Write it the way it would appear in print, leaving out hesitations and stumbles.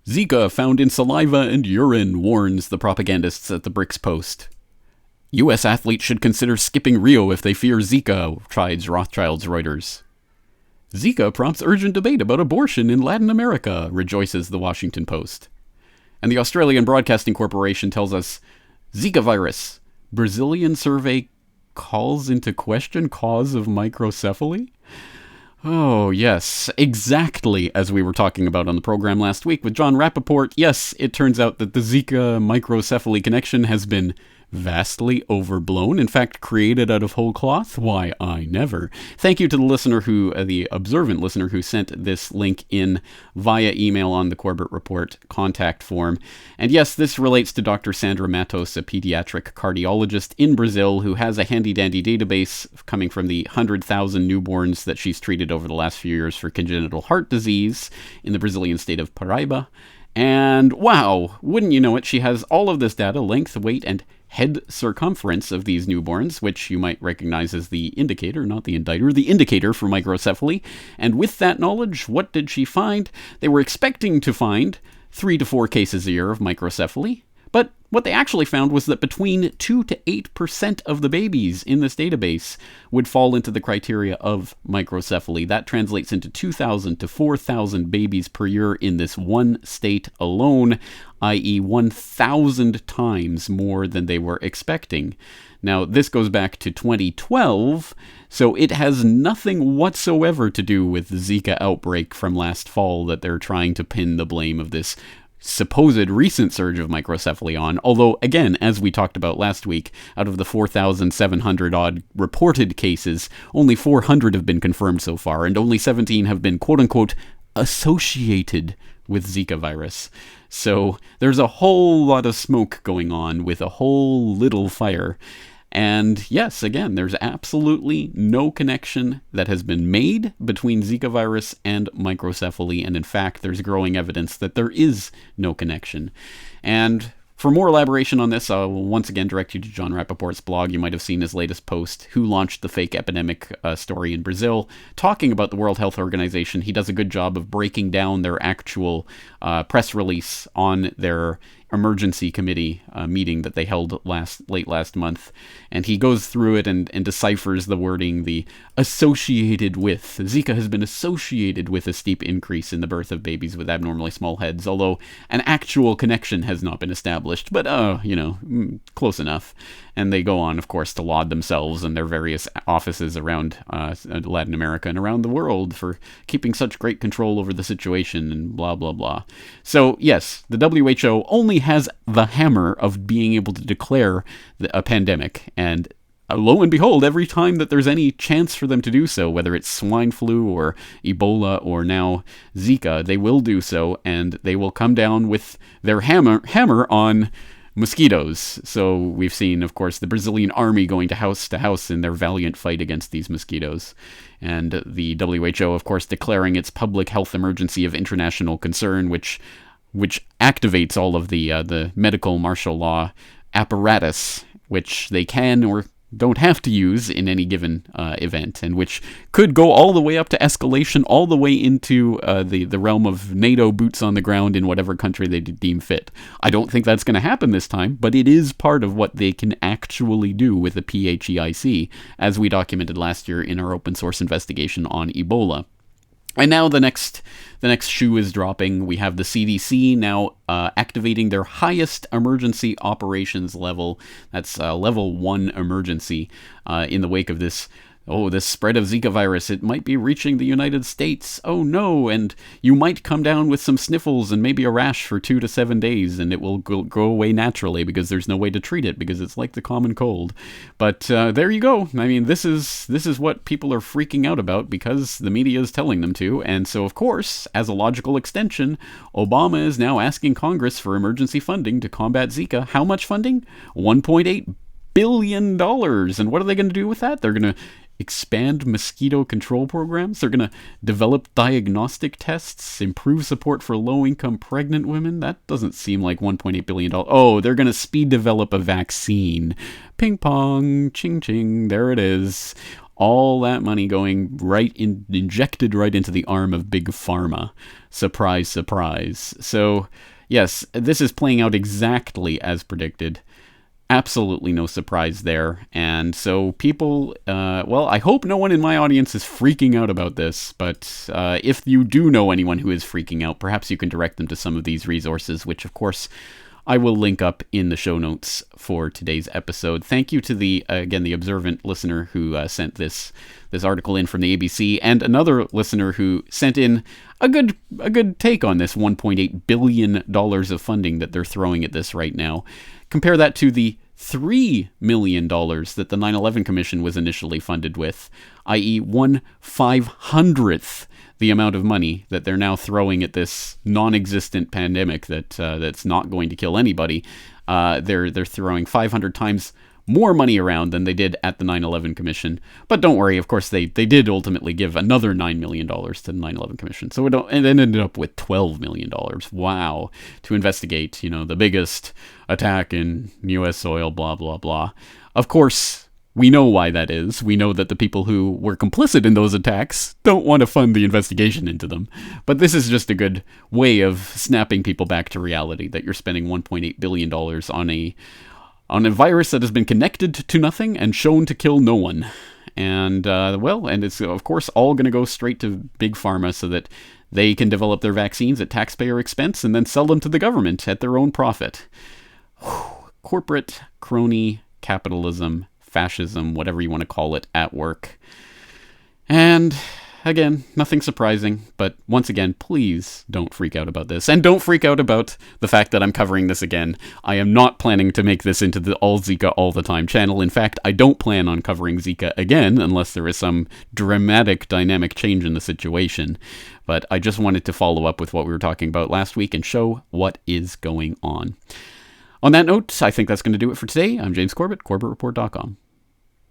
Zika found in saliva and urine, warns the propagandists at the BRICS Post. U.S. athletes should consider skipping Rio if they fear Zika, chides Rothschild's Reuters. Zika prompts urgent debate about abortion in Latin America, rejoices the Washington Post. And the Australian Broadcasting Corporation tells us, Zika virus, Brazilian survey calls into question cause of microcephaly? Oh, yes, exactly as we were talking about on the program last week with John Rappaport. Yes, it turns out that the Zika microcephaly connection has been vastly overblown, in fact, created out of whole cloth. Why, I never. Thank you to the listener the observant listener who sent this link in via email on the Corbett Report contact form. And yes, this relates to Dr. Sandra Matos, a pediatric cardiologist in Brazil who has a handy-dandy database coming from the 100,000 newborns that she's treated over the last few years for congenital heart disease in the Brazilian state of Paraíba. And wow, wouldn't you know it, she has all of this data, length, weight, and head circumference of these newborns, which you might recognize as the indicator, not the inditer, the indicator for microcephaly. And with that knowledge, what did she find? They were expecting to find 3 to 4 cases a year of microcephaly, but what they actually found was that between 2 to 8% of the babies in this database would fall into the criteria of microcephaly. That translates into 2,000 to 4,000 babies per year in this one state alone, i.e. 1,000 times more than they were expecting. Now, this goes back to 2012, so it has nothing whatsoever to do with the Zika outbreak from last fall that they're trying to pin the blame of this supposed recent surge of microcephaly on, although, again, as we talked about last week, out of the 4,700-odd reported cases, only 400 have been confirmed so far, and only 17 have been quote-unquote associated with Zika virus. So there's a whole lot of smoke going on with a whole little fire. And yes, again, there's absolutely no connection that has been made between Zika virus and microcephaly, and in fact, there's growing evidence that there is no connection. And for more elaboration on this, I will once again direct you to John Rappaport's blog. You might have seen his latest post, Who Launched the Fake Epidemic story in Brazil, talking about the World Health Organization. He does a good job of breaking down their actual press release on their emergency committee meeting that they held late last month, and he goes through it and deciphers the wording, the associated with. Zika has been associated with a steep increase in the birth of babies with abnormally small heads, although an actual connection has not been established, but close enough. And they go on, of course, to laud themselves and their various offices around Latin America and around the world for keeping such great control over the situation and blah, blah, blah. So, yes, the WHO only has the hammer of being able to declare a pandemic, and lo and behold, every time that there's any chance for them to do so, whether it's swine flu or Ebola or now Zika, they will do so, and they will come down with their hammer on mosquitoes. So we've seen, of course, the Brazilian army going to house in their valiant fight against these mosquitoes. And the WHO, of course, declaring its public health emergency of international concern, which activates all of the medical martial law apparatus, which they can or don't have to use in any given event, and which could go all the way up to escalation, all the way into the realm of NATO boots on the ground in whatever country they deem fit. I don't think that's going to happen this time, but it is part of what they can actually do with the PHEIC, as we documented last year in our open source investigation on Ebola. And now the next shoe is dropping. We have the CDC now activating their highest emergency operations level. That's level 1 emergency in the wake of this spread of Zika virus. It might be reaching the United States. Oh no, and you might come down with some sniffles and maybe a rash for 2 to 7 days, and it will go away naturally because there's no way to treat it because it's like the common cold. But there you go. I mean, this is what people are freaking out about because the media is telling them to, and so of course, as a logical extension, Obama is now asking Congress for emergency funding to combat Zika. How much funding? $1.8 billion. And what are they going to do with that? They're going to expand mosquito control programs. They're going to develop diagnostic tests, improve support for low-income pregnant women. That doesn't seem like $1.8 billion. Oh, they're going to speed develop a vaccine. Ping pong, ching ching, there it is. All that money going injected right into the arm of Big Pharma. Surprise, surprise. So, yes, this is playing out exactly as predicted. Absolutely no surprise there. And so people, I hope no one in my audience is freaking out about this, but if you do know anyone who is freaking out, perhaps you can direct them to some of these resources, which, of course, I will link up in the show notes for today's episode. Thank you to the observant listener who sent this article in from the ABC, and another listener who sent in a good take on this $1.8 billion of funding that they're throwing at this right now. Compare that to the $3 million that the 9/11 Commission was initially funded with, i.e. 1/500th the amount of money that they're now throwing at this non-existent pandemic that's not going to kill anybody. They're throwing 500 times more money around than they did at the 9/11 Commission. But don't worry, of course, they did ultimately give another $9 million to the 9/11 Commission. So it ended up with $12 million. Wow. To investigate, the biggest attack in U.S. soil, blah, blah, blah. Of course, we know why that is. We know that the people who were complicit in those attacks don't want to fund the investigation into them. But this is just a good way of snapping people back to reality, that you're spending $1.8 billion on a virus that has been connected to nothing and shown to kill no one. And, and it's, of course, all going to go straight to Big Pharma so that they can develop their vaccines at taxpayer expense and then sell them to the government at their own profit. Corporate crony capitalism, fascism, whatever you want to call it, at work. And again, nothing surprising, but once again, please don't freak out about this. And don't freak out about the fact that I'm covering this again. I am not planning to make this into the All Zika All the Time channel. In fact, I don't plan on covering Zika again unless there is some dramatic dynamic change in the situation. But I just wanted to follow up with what we were talking about last week and show what is going on. On that note, I think that's going to do it for today. I'm James Corbett, CorbettReport.com.